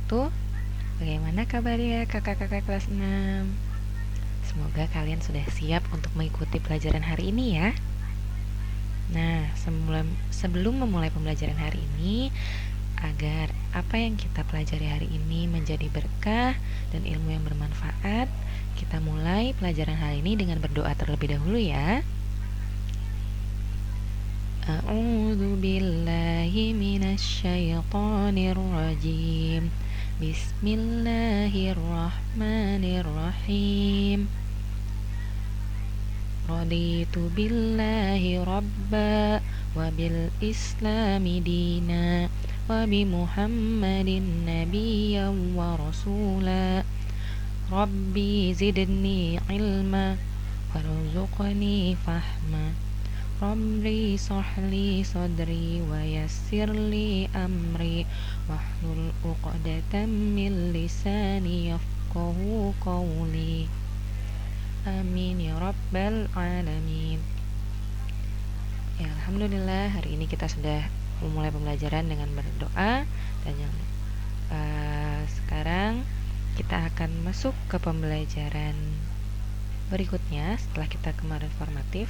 wabarakatuh. Bagaimana kabarnya kakak-kakak kelas 6? Semoga kalian sudah siap untuk mengikuti pelajaran hari ini ya. Nah, sebelum memulai pembelajaran hari ini, agar apa yang kita pelajari hari ini menjadi berkah dan ilmu yang bermanfaat, kita mulai pelajaran hari ini dengan berdoa terlebih dahulu ya. A'udzu billahi minasyaitonir rajim. Bismillahirrahmanirrahim. Raditu billahi rabba wa bil islami dina wa bi Muhammadin nabiyyan wa rasula. Rabbi zidni ilma warzuqni fahma. Rabbi sahli sadri wa yassirli amri wahlul 'uqdatam min lisani yafqahu qawli. Amin ya rabbal alamin. Ya, alhamdulillah hari ini kita sudah memulai pembelajaran dengan berdoa. Dan sekarang kita akan masuk ke pembelajaran berikutnya setelah kita kemarin formatif.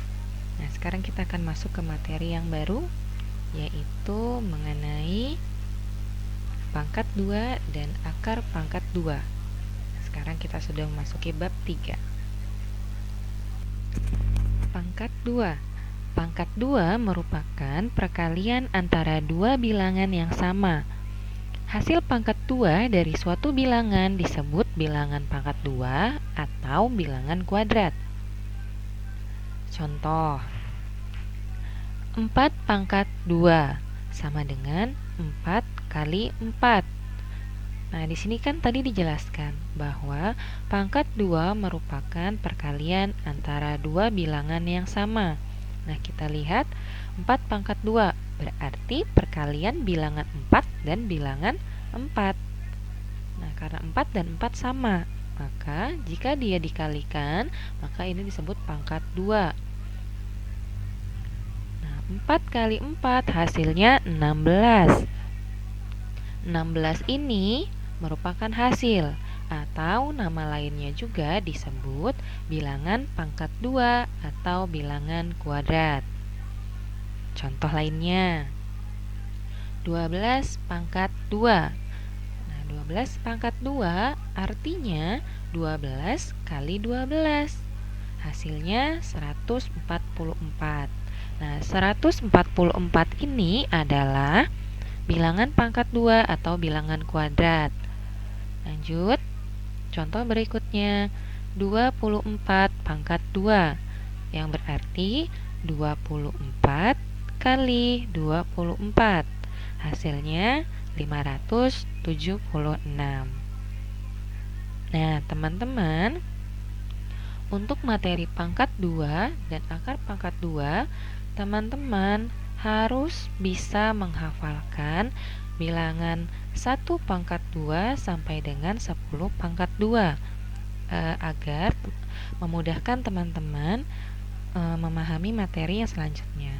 Nah, sekarang kita akan masuk ke materi yang baru, yaitu mengenai pangkat 2 dan akar pangkat 2. Sekarang kita sudah memasuki bab 3. Pangkat 2. Pangkat 2 merupakan perkalian antara dua bilangan yang sama. Hasil pangkat 2 dari suatu bilangan disebut bilangan pangkat 2 atau bilangan kuadrat. Contoh, 4 pangkat 2 sama dengan 4 kali 4. Nah, di sini kan tadi dijelaskan bahwa pangkat 2 merupakan perkalian antara dua bilangan yang sama. Nah, kita lihat 4 pangkat 2 berarti perkalian bilangan 4 dan bilangan 4. Nah, karena 4 dan 4 sama, maka jika dia dikalikan, maka ini disebut pangkat 2. 4 kali 4 hasilnya 16. 16 ini merupakan hasil atau nama lainnya juga disebut bilangan pangkat 2 atau bilangan kuadrat. Contoh lainnya, 12 pangkat 2. Nah, 12 pangkat 2 artinya 12 kali 12. Hasilnya 144. Nah, 144 ini adalah bilangan pangkat 2 atau bilangan kuadrat. Lanjut, contoh berikutnya 24 pangkat 2, yang berarti 24 kali 24. Hasilnya 576. Nah, teman-teman, untuk materi pangkat 2 dan akar pangkat 2, teman-teman harus bisa menghafalkan bilangan 1 pangkat 2 sampai dengan 10 pangkat 2 agar memudahkan teman-teman memahami materi yang selanjutnya.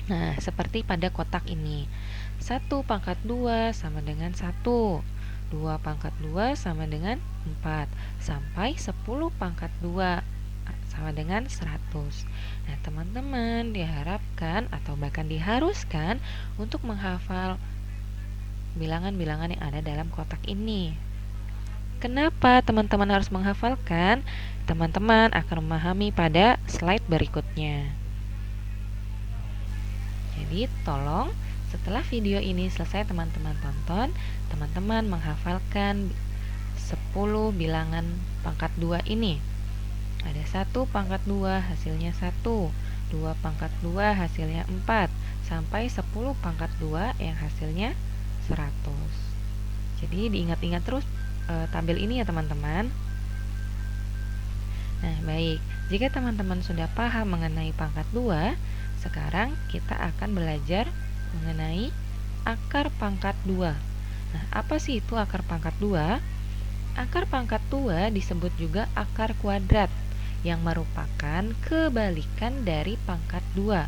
Nah, seperti pada kotak ini, 1 pangkat 2 sama dengan 1, 2 pangkat 2 sama dengan 4, sampai 10 pangkat 2 sama dengan 100. Nah, teman-teman diharapkan atau bahkan diharuskan untuk menghafal bilangan-bilangan yang ada dalam kotak ini. Kenapa teman-teman harus menghafalkan? Teman-teman akan memahami pada slide berikutnya. Jadi, tolong setelah video ini selesai teman-teman tonton, teman-teman menghafalkan 10 bilangan pangkat 2 ini. Ada 1 pangkat 2 hasilnya 1, 2 pangkat 2 hasilnya 4, sampai 10 pangkat 2 yang hasilnya 100. Jadi diingat-ingat terus tabel ini ya teman-teman. Nah, baik, jika teman-teman sudah paham mengenai pangkat 2, sekarang kita akan belajar mengenai akar pangkat 2. Nah, apa sih itu akar pangkat 2? Akar pangkat 2 disebut juga akar kuadrat, yang merupakan kebalikan dari pangkat 2.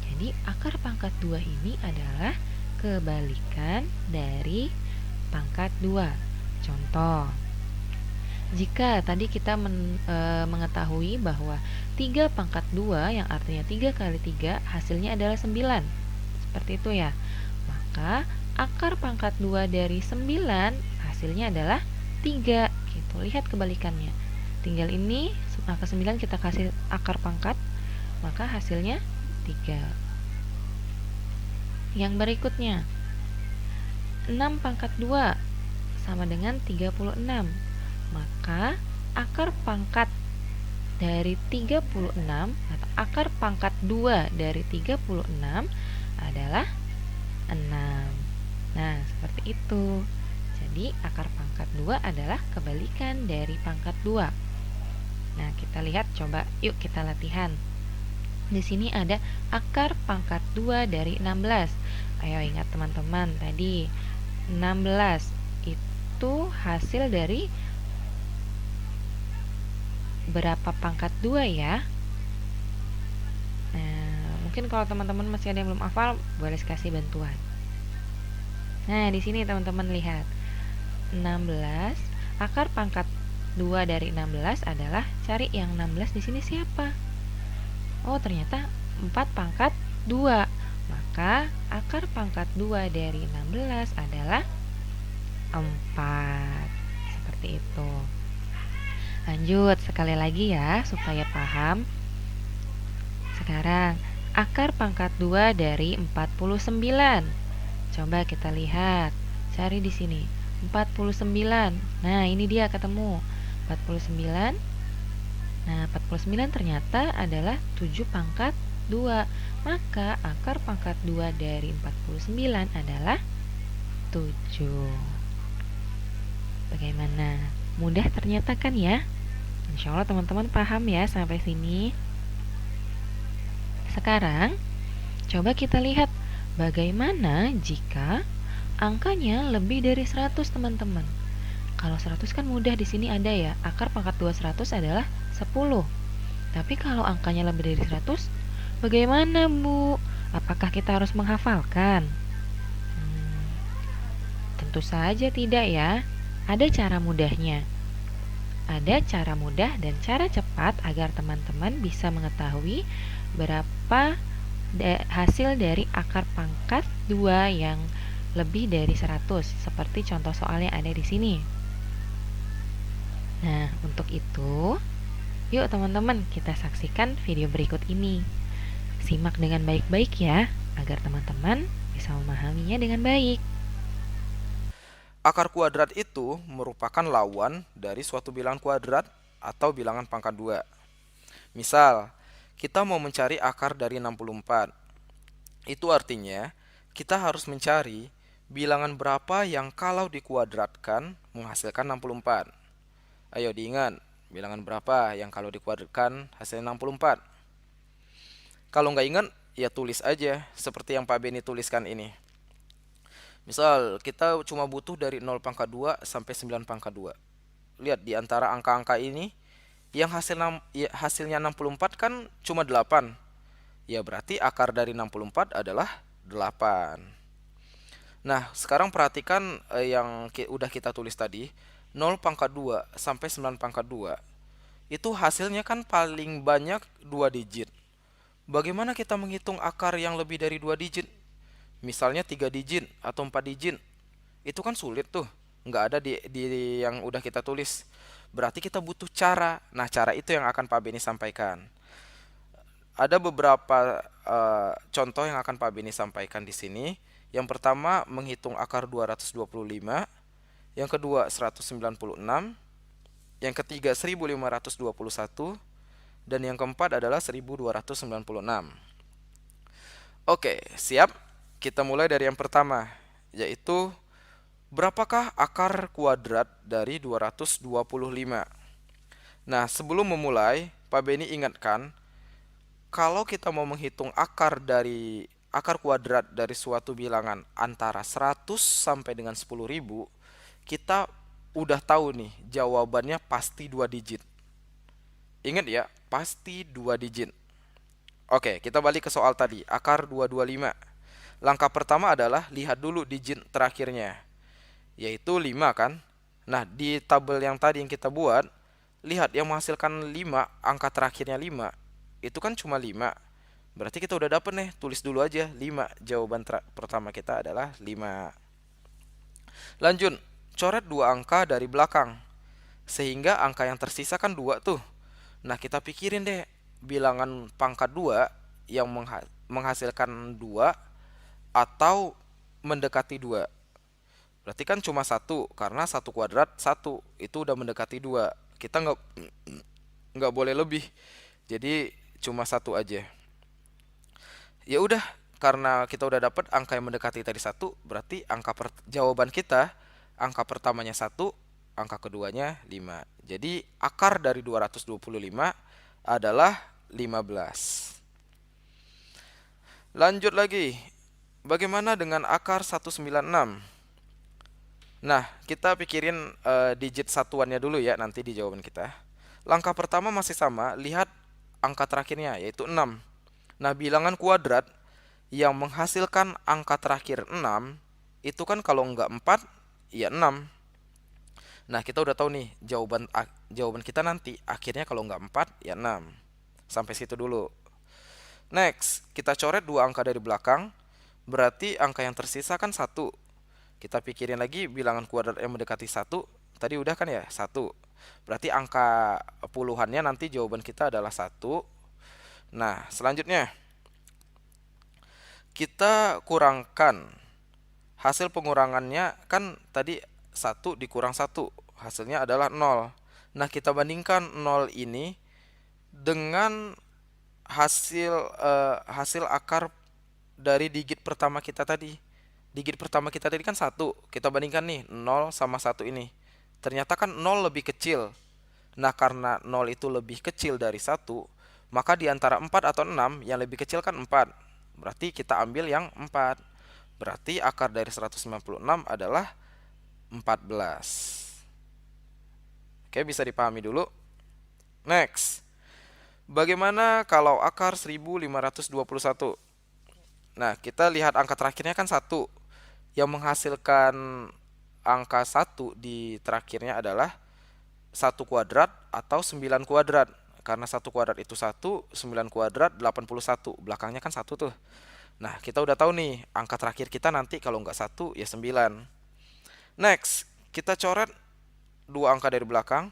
Jadi akar pangkat 2 ini adalah kebalikan dari pangkat 2. Contoh, jika tadi kita mengetahui bahwa 3 pangkat 2 yang artinya 3 kali 3 hasilnya adalah 9. Seperti itu ya. Maka akar pangkat 2 dari 9 hasilnya adalah 3. Gitu. Lihat kebalikannya. Tinggal ini angka 9 kita kasih akar pangkat, maka hasilnya 3. Yang berikutnya, 6 pangkat 2 sama dengan 36. Maka akar pangkat dari 36 atau akar pangkat 2 dari 36 adalah 6. Nah, seperti itu. Jadi akar pangkat 2 adalah kebalikan dari pangkat 2. Nah, kita lihat, coba yuk kita latihan. Di sini ada akar pangkat 2 dari 16. Ayo ingat teman-teman, tadi 16 itu hasil dari berapa pangkat 2 ya? Nah, mungkin kalau teman-teman masih ada yang belum hafal, boleh kasih bantuan. Nah, di sini teman-teman lihat. 16, akar pangkat 2 dari 16 adalah, cari yang 16 di sini siapa? Oh, ternyata 4 pangkat 2. Maka akar pangkat 2 dari 16 adalah 4. Seperti itu. Lanjut sekali lagi ya supaya paham. Sekarang akar pangkat 2 dari 49. Coba kita lihat. Cari di sini. 49. Nah, ini dia ketemu. 49. Nah, 49 ternyata adalah 7 pangkat 2. Maka akar pangkat 2 dari 49 adalah 7. Bagaimana? Mudah ternyata kan ya? Insya Allah teman-teman paham ya sampai sini. Sekarang, coba kita lihat bagaimana jika angkanya lebih dari 100, teman-teman. Kalau 100 kan mudah, di sini ada ya, akar pangkat 2 100 adalah 10. Tapi kalau angkanya lebih dari 100, bagaimana, Bu? Apakah kita harus menghafalkan? Tentu saja tidak ya. Ada cara mudahnya. Ada cara mudah dan cara cepat agar teman-teman bisa mengetahui berapa hasil dari akar pangkat 2 yang lebih dari 100, seperti contoh soalnya ada di sini. Nah, untuk itu, yuk teman-teman kita saksikan video berikut ini. Simak dengan baik-baik ya, agar teman-teman bisa memahaminya dengan baik. Akar kuadrat itu merupakan lawan dari suatu bilangan kuadrat atau bilangan pangkat 2. Misal, kita mau mencari akar dari 64. Itu artinya, kita harus mencari bilangan berapa yang kalau dikuadratkan menghasilkan 64. Ayo diingat, bilangan berapa yang kalau dikuadratkan hasilnya 64. Kalau nggak ingat, ya tulis aja seperti yang Pak Beni tuliskan ini. Misal, kita cuma butuh dari 0 pangkat 2 sampai 9 pangkat 2. Lihat di antara angka-angka ini, yang hasilnya 64 kan cuma 8. Ya berarti akar dari 64 adalah 8. Nah, sekarang perhatikan yang udah kita tulis tadi, 0 pangkat 2 sampai 9 pangkat 2. Itu hasilnya kan paling banyak 2 digit. Bagaimana kita menghitung akar yang lebih dari 2 digit? Misalnya 3 digit atau 4 digit. Itu kan sulit tuh. Nggak ada di yang udah kita tulis. Berarti kita butuh cara. Nah, cara itu yang akan Pak Beni sampaikan. Ada beberapa contoh yang akan Pak Beni sampaikan di sini. Yang pertama, menghitung akar 225. Yang kedua, 196. Yang ketiga, 1521. Dan yang keempat adalah 1296. Oke, siap? Kita mulai dari yang pertama, yaitu berapakah akar kuadrat dari 225? Nah, sebelum memulai, Pak Beni ingatkan, kalau kita mau menghitung akar kuadrat dari suatu bilangan antara 100 sampai dengan 10.000, kita udah tahu nih jawabannya pasti 2 digit. Ingat ya, pasti 2 digit. Oke, kita balik ke soal tadi, akar 225. Langkah pertama adalah lihat dulu digit terakhirnya. yaitu 5 kan. Nah, di tabel yang tadi yang kita buat, lihat yang menghasilkan 5, angka terakhirnya 5, itu kan cuma 5. Berarti kita udah dapet nih, tulis dulu aja 5. Jawaban pertama kita adalah 5. Lanjut, coret dua angka dari belakang. Sehingga angka yang tersisa kan 2 tuh. Nah, kita pikirin deh, bilangan pangkat 2 yang menghasilkan 2 atau mendekati 2. Berarti kan cuma satu, karena satu kuadrat satu, itu udah mendekati 2. Kita nggak boleh lebih. Jadi cuma satu aja. Ya udah, karena kita udah dapet angka yang mendekati tadi satu, berarti jawaban kita, angka pertamanya satu, angka keduanya 5. Jadi akar dari 225 adalah 15. Lanjut lagi. Bagaimana dengan akar 196? Nah, kita pikirin digit satuannya dulu ya nanti di jawaban kita. Langkah pertama masih sama, lihat angka terakhirnya yaitu 6. Nah, bilangan kuadrat yang menghasilkan angka terakhir 6 itu kan kalau nggak 4 ya 6. Nah, kita udah tahu nih jawaban kita nanti akhirnya kalau nggak 4 ya 6. Sampai situ dulu. Next, kita coret dua angka dari belakang. Berarti angka yang tersisa kan 1. Kita pikirin lagi bilangan kuadrat yang mendekati 1. Tadi udah kan ya 1. Berarti angka puluhannya nanti jawaban kita adalah 1. Nah, selanjutnya kita kurangkan. Hasil pengurangannya kan tadi 1 dikurang 1, hasilnya adalah 0. Nah, kita bandingkan 0 ini dengan hasil akar dari digit pertama kita tadi. Digit pertama kita tadi kan 1. Kita bandingkan nih 0 sama 1 ini. Ternyata kan 0 lebih kecil. Nah, karena 0 itu lebih kecil dari 1, maka di antara 4 atau 6 yang lebih kecil kan 4. Berarti kita ambil yang 4. Berarti akar dari 196 adalah 14. Oke, bisa dipahami dulu. Next. Bagaimana kalau akar 1521? Nah, kita lihat angka terakhirnya kan 1. Yang menghasilkan angka 1 di terakhirnya adalah 1 kuadrat atau 9 kuadrat. Karena 1 kuadrat itu 1, 9 kuadrat 81. Belakangnya kan 1 tuh. Nah, kita udah tahu nih, angka terakhir kita nanti kalau nggak 1 ya 9. Next, kita coret dua angka dari belakang.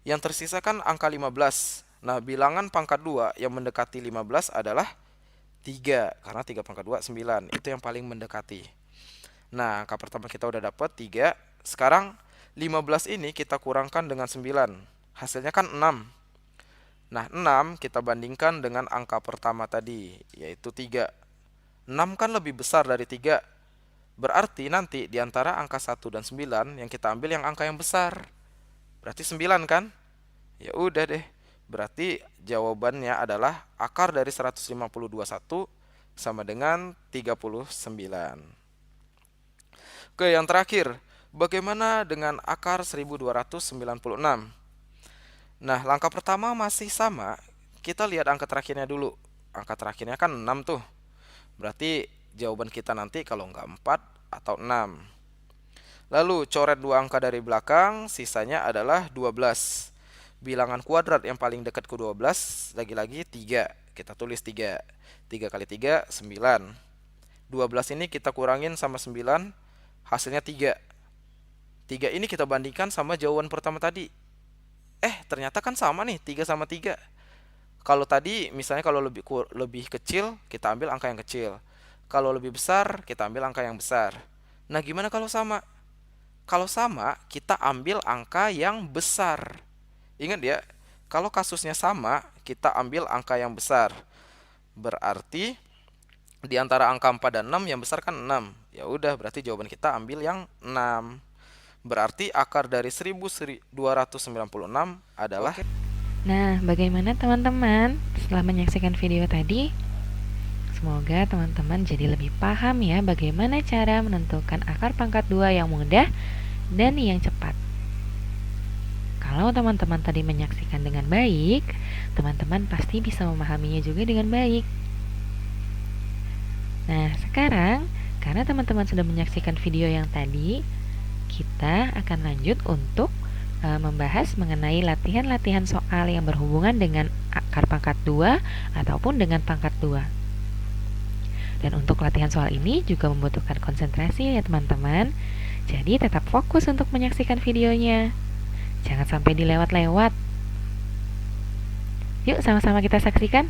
Yang tersisa kan angka 15. Nah, bilangan pangkat 2 yang mendekati 15 adalah 3. Karena 3 pangkat 2, 9. Itu yang paling mendekati. Nah, angka pertama kita udah dapat 3. Sekarang 15 ini kita kurangkan dengan 9. Hasilnya kan 6. Nah, 6 kita bandingkan dengan angka pertama tadi, yaitu 3. 6 kan lebih besar dari 3. Berarti nanti di antara angka 1 dan 9 yang kita ambil yang angka yang besar. Berarti 9 kan? Ya udah deh. Berarti jawabannya adalah akar dari 152,1 sama dengan 39. Oke, yang terakhir. Bagaimana dengan akar 1296? Nah, langkah pertama masih sama. Kita lihat angka terakhirnya dulu. Angka terakhirnya kan 6 tuh. Berarti jawaban kita nanti kalau nggak 4 atau 6. Lalu coret dua angka dari belakang, sisanya adalah 12. Bilangan kuadrat yang paling dekat ke 12, lagi-lagi 3. Kita tulis 3. 3 kali 3, 9. 12 ini kita kurangin sama 9, hasilnya 3. 3 ini kita bandingkan sama jawaban pertama tadi. Ternyata kan sama nih, 3 sama 3. Kalau tadi misalnya kalau lebih kecil, kita ambil angka yang kecil. Kalau lebih besar, kita ambil angka yang besar. Nah, gimana kalau sama? Kalau sama, kita ambil angka yang besar. Ingat ya, kalau kasusnya sama, kita ambil angka yang besar. Berarti di antara angka 4 dan 6 yang besar kan 6. Ya udah, berarti jawaban kita ambil yang 6. Berarti akar dari 1296 adalah. Nah, bagaimana teman-teman setelah menyaksikan video tadi? Semoga teman-teman jadi lebih paham ya bagaimana cara menentukan akar pangkat 2 yang mudah dan yang cepat. Kalau teman-teman tadi menyaksikan dengan baik, teman-teman pasti bisa memahaminya juga dengan baik. Nah, sekarang karena teman-teman sudah menyaksikan video yang tadi, kita akan lanjut untuk membahas mengenai latihan-latihan soal yang berhubungan dengan akar pangkat 2 ataupun dengan pangkat 2. Dan untuk latihan soal ini juga membutuhkan konsentrasi ya teman-teman. Jadi tetap fokus untuk menyaksikan videonya. Jangan sampai dilewat-lewat. Yuk sama-sama kita saksikan.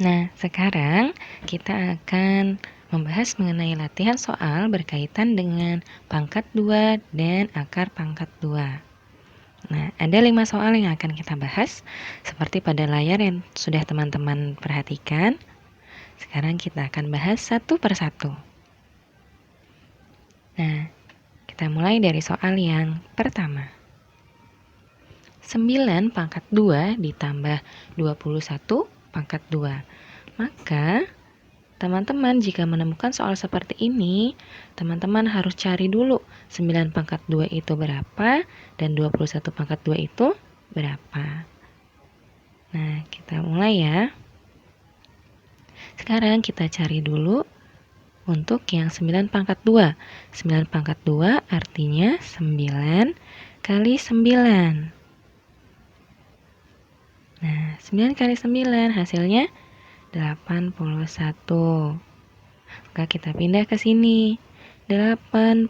Nah, sekarang kita akan membahas mengenai latihan soal berkaitan dengan pangkat 2 dan akar pangkat 2. Nah, ada 5 soal yang akan kita bahas seperti pada layar yang sudah teman-teman perhatikan. Sekarang kita akan bahas satu persatu. Nah, kita mulai dari soal yang pertama. 9 pangkat 2 ditambah 21 pangkat 2. Maka teman-teman jika menemukan soal seperti ini, teman-teman harus cari dulu 9 pangkat 2 itu berapa dan 21 pangkat 2 itu berapa. Nah, kita mulai ya. Sekarang kita cari dulu untuk yang 9 pangkat 2. 9 pangkat 2 artinya 9 kali 9. Nah, 9 kali 9 hasilnya 81. Maka kita pindah ke sini. 81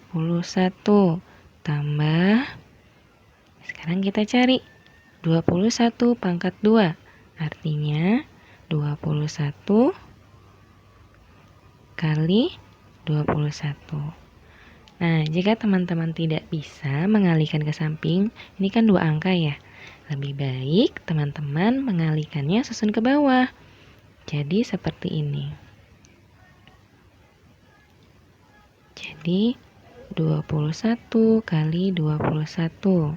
tambah. Sekarang kita cari 21 pangkat 2. Artinya 21 kali 21. Nah, jika teman-teman tidak bisa mengalihkan ke samping, ini kan 2 angka ya. Lebih baik teman-teman mengalihkannya susun ke bawah. Jadi seperti ini. Jadi 21 kali 21.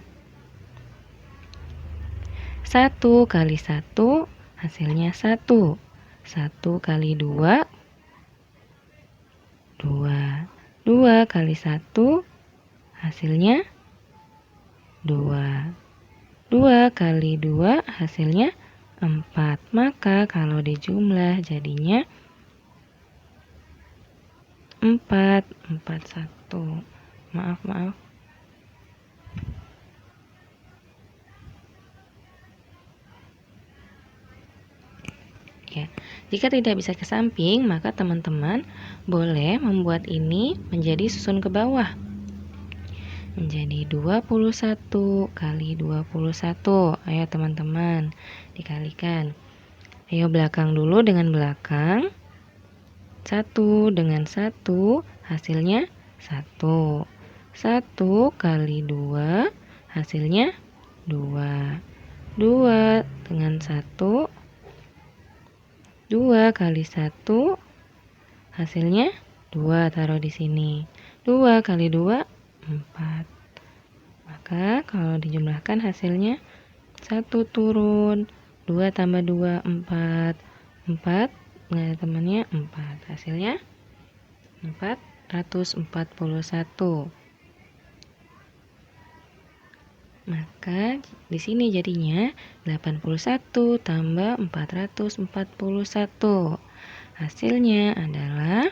1 kali 1 hasilnya 1. 1 kali 2, 2. 2 kali 1 hasilnya 2. 2 kali 2 hasilnya 4. Maka kalau dijumlah jadinya 4. 41. Maaf. Ya, jika tidak bisa ke samping, maka teman-teman boleh membuat ini menjadi susun ke bawah. Menjadi 21 kali 21. Ayo teman-teman, dikalikan. Ayo belakang dulu dengan belakang. 1 dengan 1 hasilnya 1. 1 kali 2 hasilnya 2. 2 dengan 1. 2 kali 1 hasilnya 2, taruh di sini. 2 kali 2 4. Maka kalau dijumlahkan hasilnya 1 turun, 2 tambah 2 4. 4 nggak ada temannya 4. Hasilnya 441. Maka di sini jadinya 81 tambah 441. Hasilnya adalah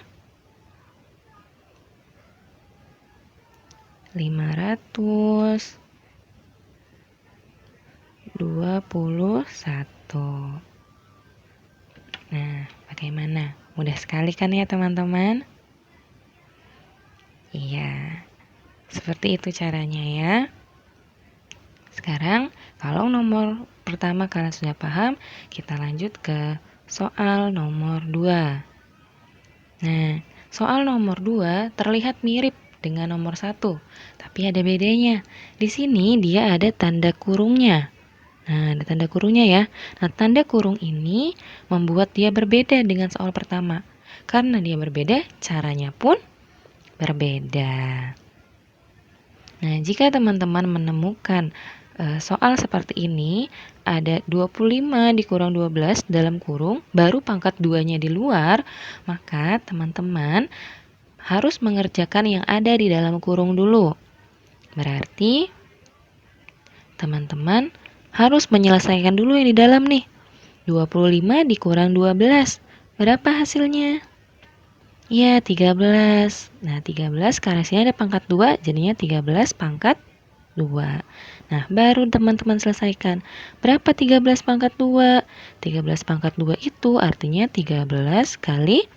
521. Nah, bagaimana? Mudah sekali kan ya teman-teman? Iya, seperti itu caranya ya. Sekarang, kalau nomor pertama kalian sudah paham, kita lanjut ke soal nomor 2. Nah, soal nomor 2 terlihat mirip dengan nomor 1, tapi ada bedanya. Di sini dia ada tanda kurungnya. Nah, ada tanda kurungnya ya. Nah, tanda kurung ini membuat dia berbeda dengan soal pertama. Karena dia berbeda, caranya pun berbeda. Nah, jika teman-teman menemukan soal seperti ini, ada 25 dikurang 12 dalam kurung, baru pangkat 2-nya di luar, maka teman-teman harus mengerjakan yang ada di dalam kurung dulu. Berarti teman-teman harus menyelesaikan dulu yang di dalam nih. 25 dikurang 12. Berapa hasilnya? Iya, 13. Nah, 13 karena sini ada pangkat 2, jadinya 13 pangkat 2. Nah, baru teman-teman selesaikan. Berapa 13 pangkat 2? 13 pangkat 2 itu artinya 13 kali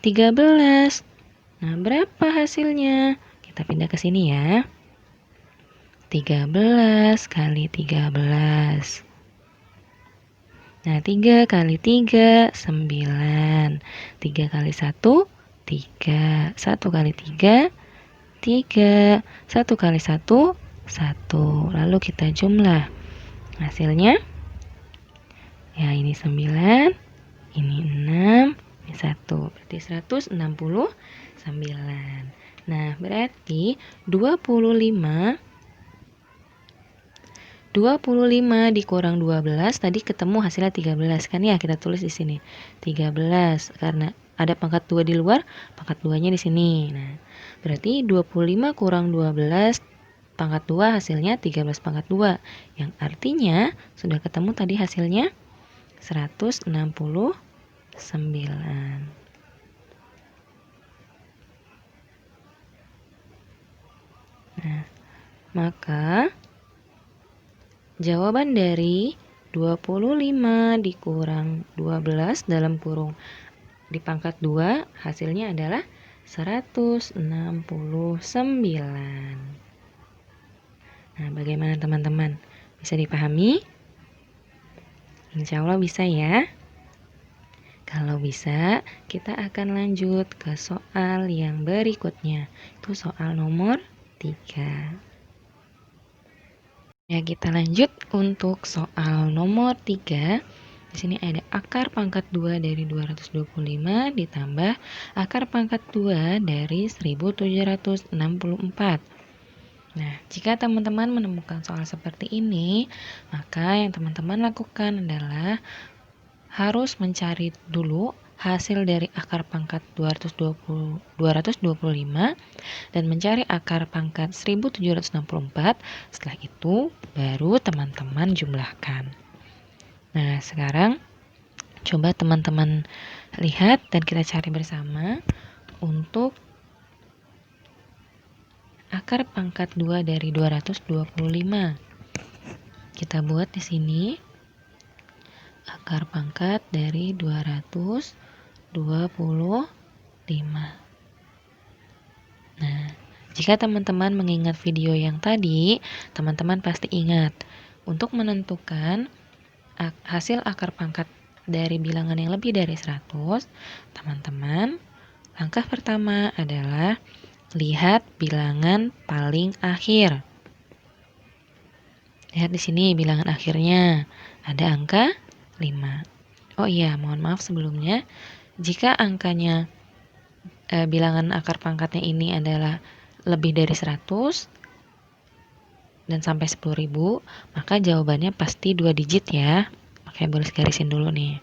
13. Nah, berapa hasilnya? Kita pindah ke sini ya. 13 kali 13. Nah, 3 kali 3, 9. 3 kali 1, 3. 1 kali 3, 3. 1 kali 1, 1. Lalu kita jumlah. Hasilnya, ya ini 9, ini 6, ini 1. Berarti 169. Nah, berarti 25 dikurang 12 tadi ketemu hasilnya 13 kan ya, kita tulis di sini 13 karena ada pangkat 2 di luar, pangkat 2-nya di sini. Nah, berarti 25 kurang 12 pangkat 2 hasilnya 13 pangkat 2 yang artinya sudah ketemu tadi hasilnya 169. Nah, maka jawaban dari 25 dikurang 12 dalam kurung di pangkat 2 hasilnya adalah 169. Nah, bagaimana teman-teman? Bisa dipahami? Insya Allah bisa ya. Kalau bisa, kita akan lanjut ke soal yang berikutnya. Itu soal nomor 3. Ya, kita lanjut untuk soal nomor 3. Di sini ada akar pangkat 2 dari 225 ditambah akar pangkat 2 dari 1764. Nah, jika teman-teman menemukan soal seperti ini, maka yang teman-teman lakukan adalah harus mencari dulu hasil dari akar pangkat 225 dan mencari akar pangkat 1764. Setelah itu baru teman-teman jumlahkan. Nah, sekarang coba teman-teman lihat dan kita cari bersama untuk akar pangkat 2 dari 225. Kita buat di sini akar pangkat dari 225. Nah, jika teman-teman mengingat video yang tadi, teman-teman pasti ingat untuk menentukan hasil akar pangkat dari bilangan yang lebih dari 100, teman-teman, langkah pertama adalah lihat bilangan paling akhir. Lihat di sini bilangan akhirnya ada angka 5. Oh iya, mohon maaf sebelumnya. Jika angkanya bilangan akar pangkatnya ini adalah lebih dari 100 dan sampai 10.000, maka jawabannya pasti 2 digit ya. Makanya boleh garisin dulu nih.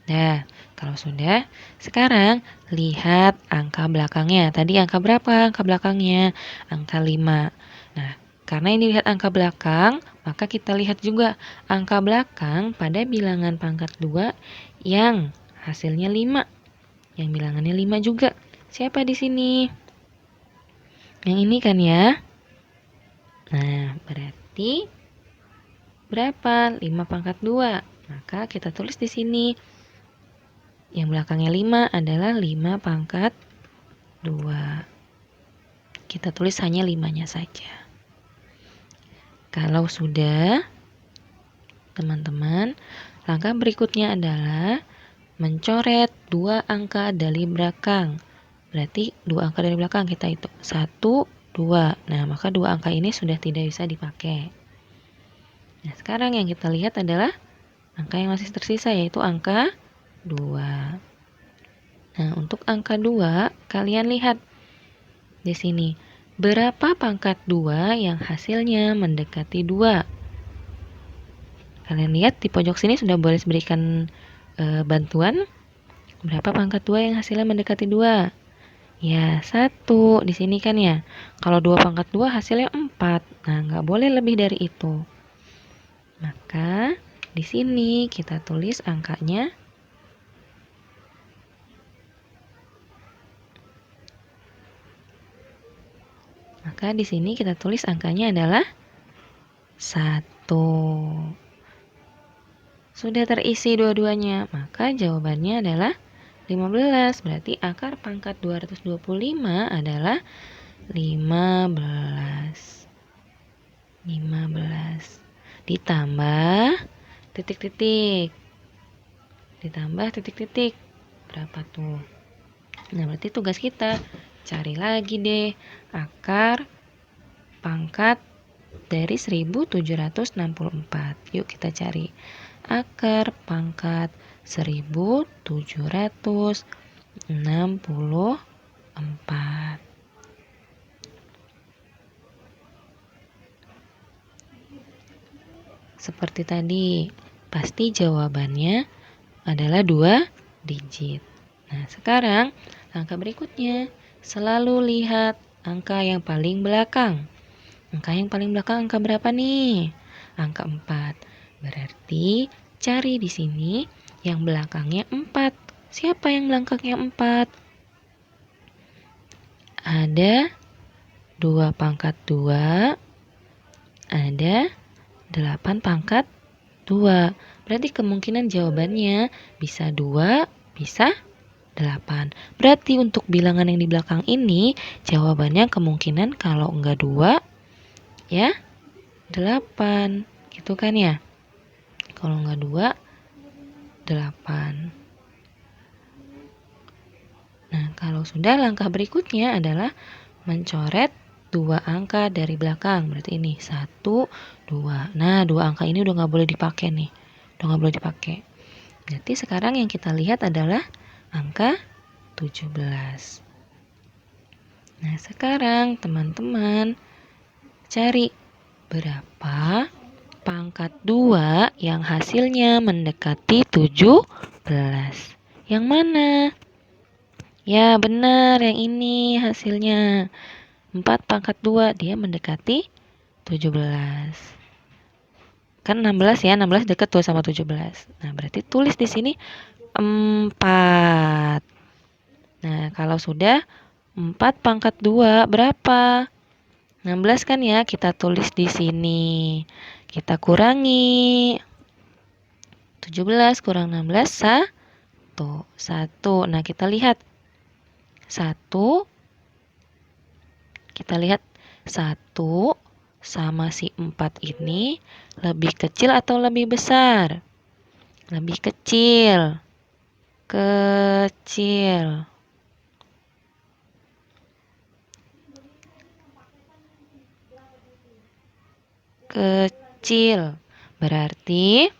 Nah, kalau sudah, sekarang lihat angka belakangnya. Tadi angka berapa angka belakangnya? Angka 5. Nah, karena ini lihat angka belakang, maka kita lihat juga angka belakang pada bilangan pangkat 2 yang hasilnya 5. Yang bilangannya 5 juga. Siapa di sini? Yang ini kan ya? Nah, berarti berapa? 5 pangkat 2. Maka kita tulis di sini. Yang belakangnya 5 adalah 5 pangkat 2. Kita tulis hanya 5-nya saja. Kalau sudah, teman-teman, langkah berikutnya adalah mencoret 2 angka dari belakang. Berarti 2 angka dari belakang kita hitung 1, 2. Nah, maka 2 angka ini sudah tidak bisa dipakai. Nah, sekarang yang kita lihat adalah angka yang masih tersisa, yaitu angka 2. Nah, untuk angka 2, kalian lihat di sini. Berapa pangkat 2 yang hasilnya mendekati 2? Kalian lihat di pojok sini sudah boleh berikan bantuan. Berapa pangkat 2 yang hasilnya mendekati 2? Ya, 1. Di sini kan ya. Kalau 2 pangkat 2 hasilnya 4. Nah, nggak boleh lebih dari itu. Maka di sini kita tulis angkanya Maka di sini kita tulis angkanya adalah 1. Sudah terisi dua-duanya, maka jawabannya adalah 15. Berarti akar pangkat 225 adalah 15. 15 ditambah titik-titik. Ditambah titik-titik. Berapa tuh? Nah, berarti tugas kita cari lagi deh akar pangkat dari 1764. Yuk kita cari akar pangkat 1764. Seperti tadi, pasti jawabannya adalah 2 digit. Nah, sekarang angka berikutnya, selalu lihat angka yang paling belakang. Angka yang paling belakang angka berapa nih? Angka 4. Berarti cari di sini yang belakangnya 4. Siapa yang belakangnya 4? Ada 2 pangkat 2, ada 8 pangkat 2. Berarti kemungkinan jawabannya bisa 2, bisa 8. Berarti untuk bilangan yang di belakang ini, jawabannya kemungkinan kalau enggak 2, ya 8. Gitu kan ya? Kalau enggak 2, 8. Nah, kalau sudah, langkah berikutnya adalah mencoret 2 angka dari belakang. Berarti ini 1, 2. Nah, 2 angka ini udah nggak boleh dipakai nih. Udah nggak boleh dipakai. Berarti sekarang yang kita lihat adalah angka 17. Nah, sekarang teman-teman cari berapa pangkat 2 yang hasilnya mendekati 17. Yang mana? Ya, benar, yang ini hasilnya. 4 pangkat 2, dia mendekati 17. Kan 16 ya, 16 deket tuh sama 17. Nah, berarti tulis di sini 4. Nah, kalau sudah 4 pangkat 2 berapa? 16 kan ya, kita tulis di sini. Kita kurangi. 17 kurang 16, 1. Nah, kita lihat. 1. Kita lihat 1 sama si 4 ini lebih kecil atau lebih besar? Lebih kecil. Kecil. Kecil. Berarti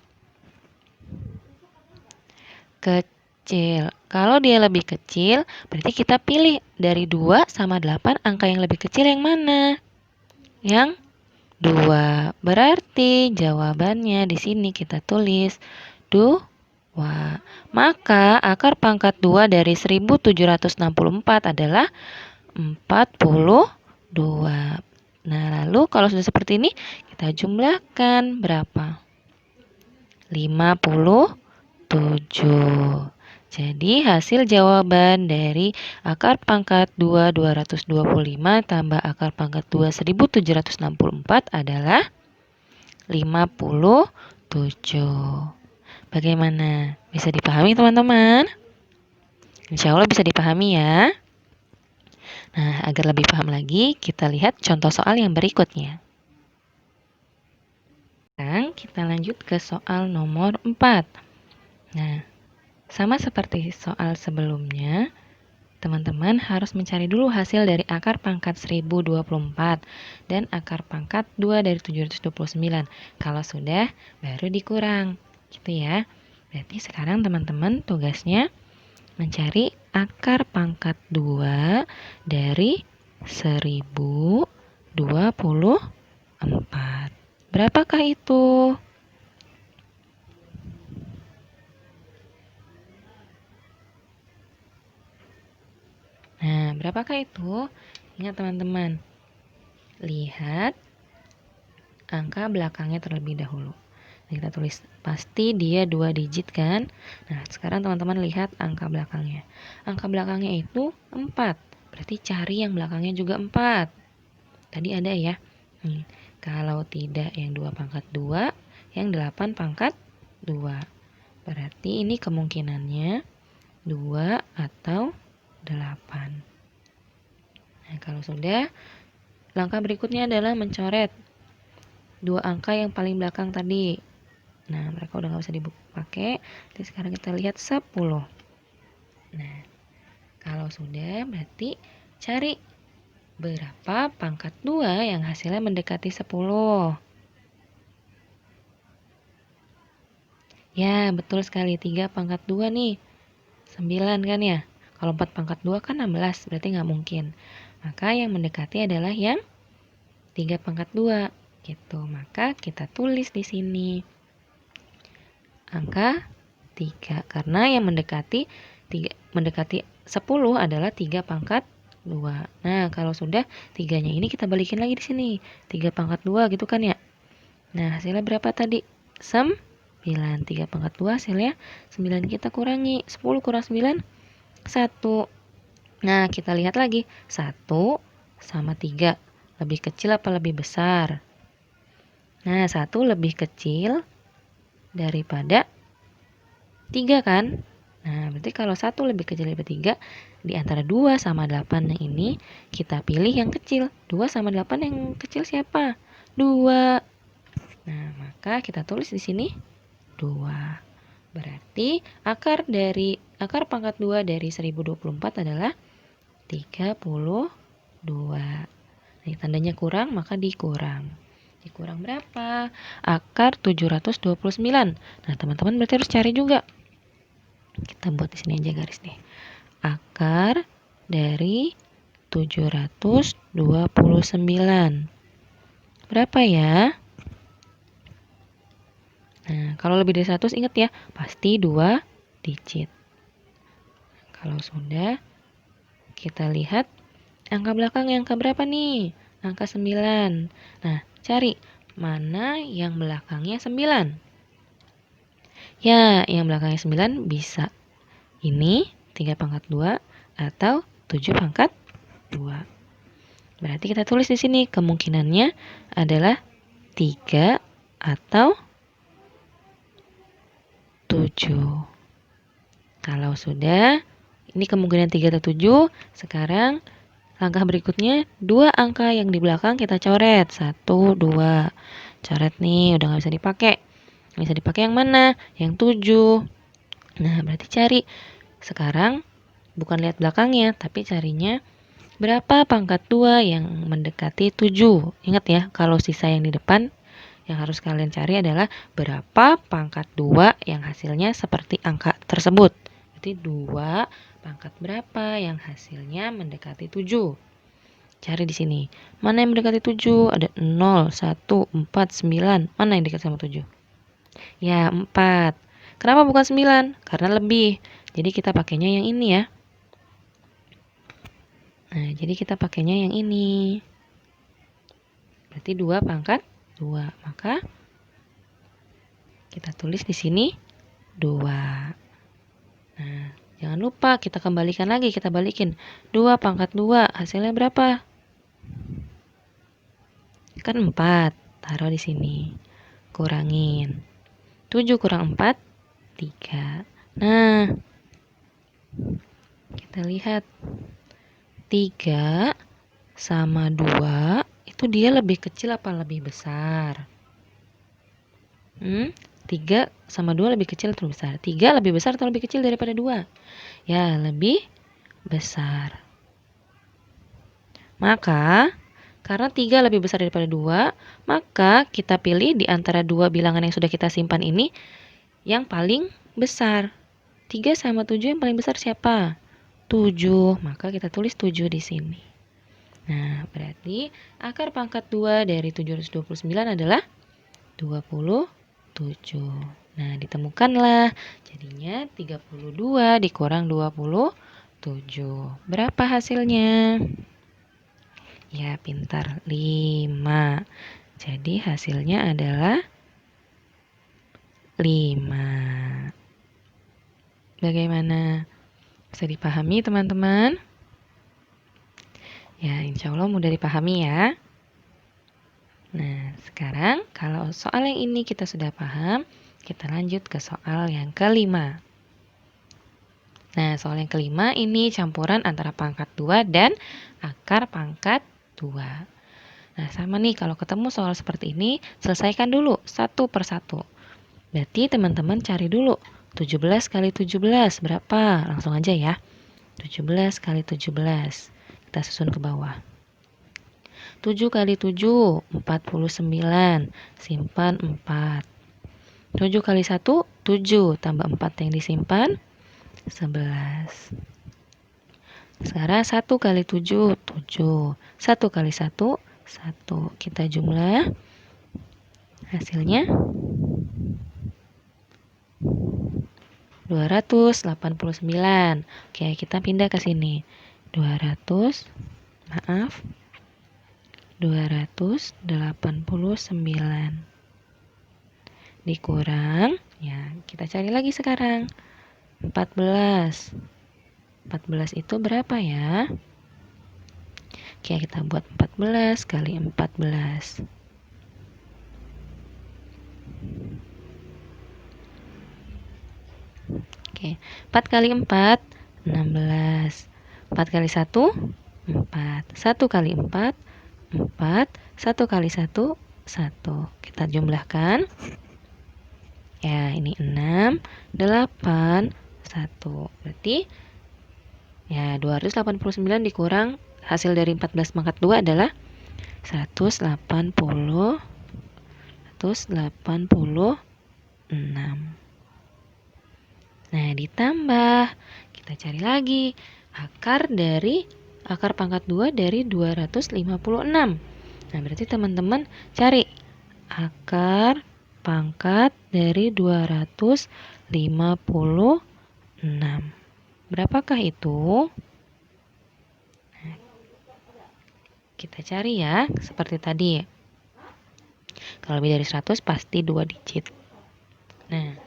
kecil. Kalau dia lebih kecil, berarti kita pilih dari 2 sama 8, angka yang lebih kecil yang mana? Yang 2. Berarti jawabannya di sini kita tulis 2. Maka akar pangkat 2 dari 1764 adalah 42. Nah, lalu kalau sudah seperti ini, kita jumlahkan berapa? 57. Jadi hasil jawaban dari akar pangkat 2 225 tambah akar pangkat 2 1764 adalah 57. Bagaimana? Bisa dipahami teman-teman? Insya Allah bisa dipahami ya. Nah, agar lebih paham lagi, kita lihat contoh soal yang berikutnya. Sekarang kita lanjut ke soal nomor 4. Nah, sama seperti soal sebelumnya, teman-teman harus mencari dulu hasil dari akar pangkat 1024 dan akar pangkat 2 dari 729. Kalau sudah, baru dikurang. Gitu ya. Berarti sekarang teman-teman tugasnya mencari akar pangkat 2 dari 1024. Berapakah itu? Nah, berapakah itu? Ingat teman-teman, lihat angka belakangnya terlebih dahulu. Nah, kita tulis, pasti dia 2 digit kan? Nah, sekarang teman-teman lihat angka belakangnya. Angka belakangnya itu 4. Berarti cari yang belakangnya juga 4. tadi ada ya. Kalau tidak yang 2 pangkat 2, yang 8 pangkat 2. Berarti ini kemungkinannya 2 atau 8. Nah, kalau sudah, langkah berikutnya adalah mencoret 2 angka yang paling belakang tadi. Nah, mereka udah nggak bisa dipakai. Jadi sekarang kita lihat 10. Nah, kalau sudah berarti cari berapa pangkat 2 yang hasilnya mendekati 10. Ya, betul sekali. 3 pangkat 2 nih. 9 kan ya? Kalau 4 pangkat 2 kan 16, berarti nggak mungkin. Maka yang mendekati adalah yang 3 pangkat 2. Gitu. Maka kita tulis di sini angka 3. Karena yang mendekati 10 adalah 3 pangkat 2. Nah, kalau sudah 3-nya ini kita balikin lagi di sini. 3 pangkat 2 gitu kan ya? Nah, hasilnya berapa tadi? 9. 3 pangkat 2 hasilnya 9, kita kurangi. 10 kurang 9, 1. Nah, kita lihat lagi. 1 sama 3. Lebih kecil apa lebih besar? Nah, 1 lebih kecil daripada 3 kan? Nah, berarti kalau 1 lebih kecil daripada 3, di antara 2 sama 8 yang ini, kita pilih yang kecil. 2 sama 8 yang kecil siapa? 2. Nah, maka kita tulis di sini 2. Berarti akar pangkat 2 dari 1024 adalah 32. Nah, tandanya kurang, maka dikurang. Dikurang berapa? Akar 729. Nah, teman-teman berarti harus cari juga. Kita buat di sini aja garis nih. Akar dari 729. Berapa ya? Nah, kalau lebih dari 100 ingat ya, pasti 2 digit. Kalau sudah, kita lihat angka belakang yang angka berapa nih? Angka 9. Nah, cari mana yang belakangnya 9. Ya, yang belakangnya 9 bisa ini 3 pangkat 2 atau 7 pangkat 2. Berarti kita tulis di sini kemungkinannya adalah 3 atau 7. Kalau sudah, ini kemungkinan 3 atau 7. Sekarang langkah berikutnya 2 angka yang di belakang kita coret. 1, 2. Coret nih, udah nggak bisa dipakai. Bisa dipakai yang mana? Yang 7. Nah, berarti cari. Sekarang bukan lihat belakangnya, tapi carinya berapa pangkat 2 yang mendekati 7. Ingat ya, kalau sisa yang di depan, yang harus kalian cari adalah berapa pangkat 2 yang hasilnya seperti angka tersebut. Berarti 2 pangkat berapa yang hasilnya mendekati 7. Cari di sini. Mana yang mendekati 7? Ada 0, 1, 4, 9. Mana yang dekat sama 7? Ya, 4. Kenapa bukan 9? Karena lebih. Jadi kita pakainya yang ini ya. Nah, jadi kita pakainya yang ini. Berarti 2 pangkat 2. Maka kita tulis di sini 2. Nah, jangan lupa kita kembalikan lagi, kita balikin. 2 pangkat 2 hasilnya berapa? Kan 4. Taruh di sini. Kurangin. 7 kurang 4, 3. Nah, kita lihat. 3 sama 2, itu dia lebih kecil apa lebih besar? 3 sama 2 lebih kecil atau lebih besar? 3 lebih besar atau lebih kecil daripada 2? Ya, lebih besar. Maka, karena 3 lebih besar daripada 2, maka kita pilih di antara 2 bilangan yang sudah kita simpan ini yang paling besar. 3 sama 7 yang paling besar siapa? 7. Maka kita tulis 7 di sini. Nah, berarti akar pangkat 2 dari 729 adalah 27. Nah, ditemukanlah. Jadinya 32 dikurang 27. Berapa hasilnya? Ya, pintar. 5. Jadi hasilnya adalah 5. Bagaimana? Bisa dipahami teman-teman? Ya, insya Allah mudah dipahami ya. Nah, sekarang kalau soal yang ini kita sudah paham, kita lanjut ke soal yang kelima. Nah, soal yang kelima ini campuran antara pangkat 2 dan akar pangkat 2. Nah, sama nih kalau ketemu soal seperti ini, selesaikan dulu satu per satu. Berarti teman-teman cari dulu 17 kali 17 berapa? Langsung aja ya. 17 kali 17. Kita susun ke bawah. 7 kali 7, 49. Simpan 4. 7 kali 1, 7. Tambah 4 yang disimpan, 11. Sekarang 1 kali 7, 7. 1 kali 1, 1. Kita jumlah. Hasilnya 289. Oke, kita pindah ke sini. 289 dikurang, ya kita cari lagi sekarang. 14 itu berapa ya? Oke, kita buat 14 kali 14. Oke, 4 kali 4, 16. 4 kali 1, 4. 1 kali 4, 4. 1 kali 1, 1. Kita jumlahkan. Ya, ini 6, 8, 1. Berarti ya 289 dikurang hasil dari 14 pangkat 2 adalah 186. Nah, ditambah. Kita cari lagi akar pangkat 2 dari 256. Nah, berarti teman-teman cari akar pangkat dari 256. Berapakah itu? Nah, kita cari ya, seperti tadi. Kalau lebih dari 100 pasti 2 digit. Nah,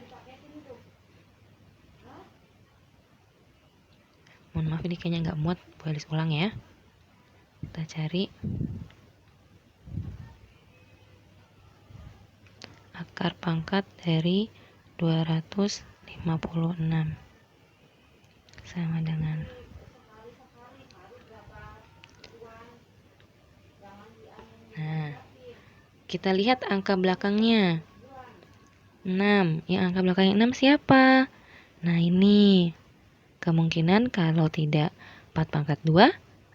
mohon maaf ini kayaknya nggak muat, boleh ulang ya. Kita cari akar pangkat dari 256 sama dengan Nah, kita lihat angka belakangnya 6. Yang angka belakangnya 6 siapa? Nah, ini kemungkinan kalau tidak 4 pangkat 2,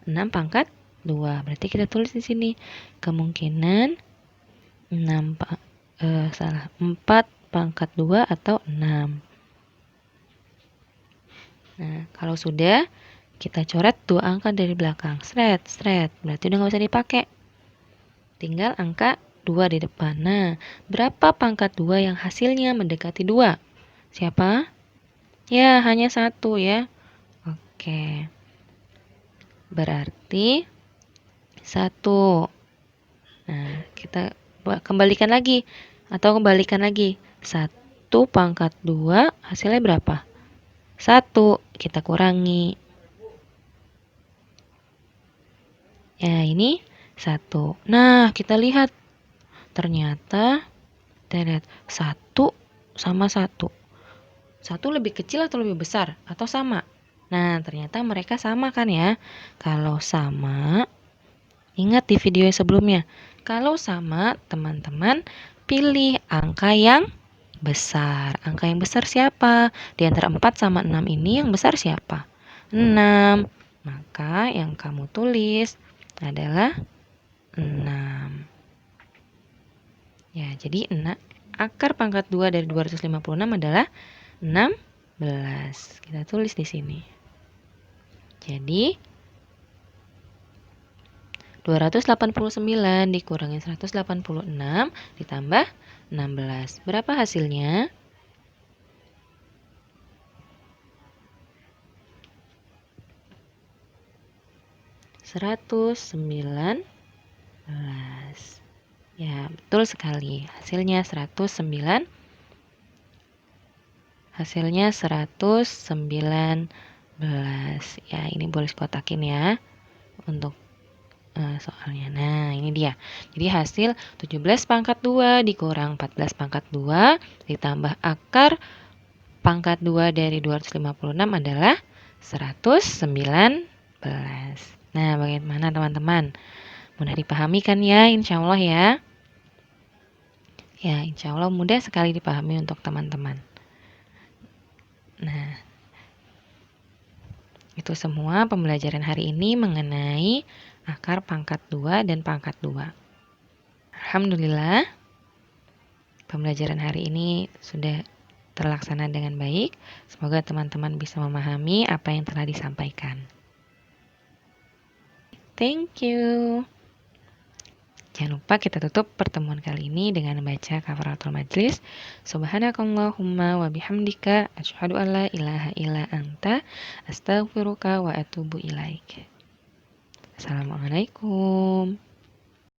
6 pangkat 2. Berarti kita tulis di sini kemungkinan 4 pangkat 2 atau 6. Nah, kalau sudah, kita coret 2 angka dari belakang. Sret. Berarti udah nggak usah dipakai. Tinggal angka 2 di depan. Nah, berapa pangkat 2 yang hasilnya mendekati 2? Siapa? Ya, hanya 1 ya. Oke. Berarti 1. Nah, kita kembalikan lagi. Atau kembalikan lagi. 1 pangkat 2 hasilnya berapa? 1. Kita kurangi. Ya, ini 1. Nah, kita lihat. Ternyata, kita lihat 1 sama 1. 1 lebih kecil atau lebih besar? Atau sama? Nah, ternyata mereka sama kan ya? Kalau sama, ingat di video yang sebelumnya. Kalau sama, teman-teman pilih angka yang besar. Angka yang besar siapa? Di antara 4 sama 6 ini yang besar siapa? 6. Maka yang kamu tulis adalah 6. Ya, jadi akar pangkat 2 dari 256 adalah 16. Kita tulis di sini. Jadi 289 dikurangi 186 ditambah 16. Berapa hasilnya? 119. Ya, betul sekali. Hasilnya 109. Hasilnya 119. Ya, ini boleh kotakin ya untuk soalnya. Nah, ini dia. Jadi hasil 17 pangkat 2 dikurang 14 pangkat 2 ditambah akar pangkat 2 dari 256 adalah 119. Nah, bagaimana teman-teman? Mudah dipahami kan ya, insya Allah ya? Ya, insya Allah mudah sekali dipahami untuk teman-teman. Nah, itu semua pembelajaran hari ini mengenai akar pangkat 2 dan pangkat 2. Alhamdulillah, pembelajaran hari ini sudah terlaksana dengan baik. Semoga teman-teman bisa memahami apa yang telah disampaikan. Thank you. Jangan lupa kita tutup pertemuan kali ini dengan membaca kafaratul majlis. Subhanakallahumma wa bihamdika asyhadu an la ilaha illa anta astaghfiruka wa atubu ilaik. Assalamualaikum.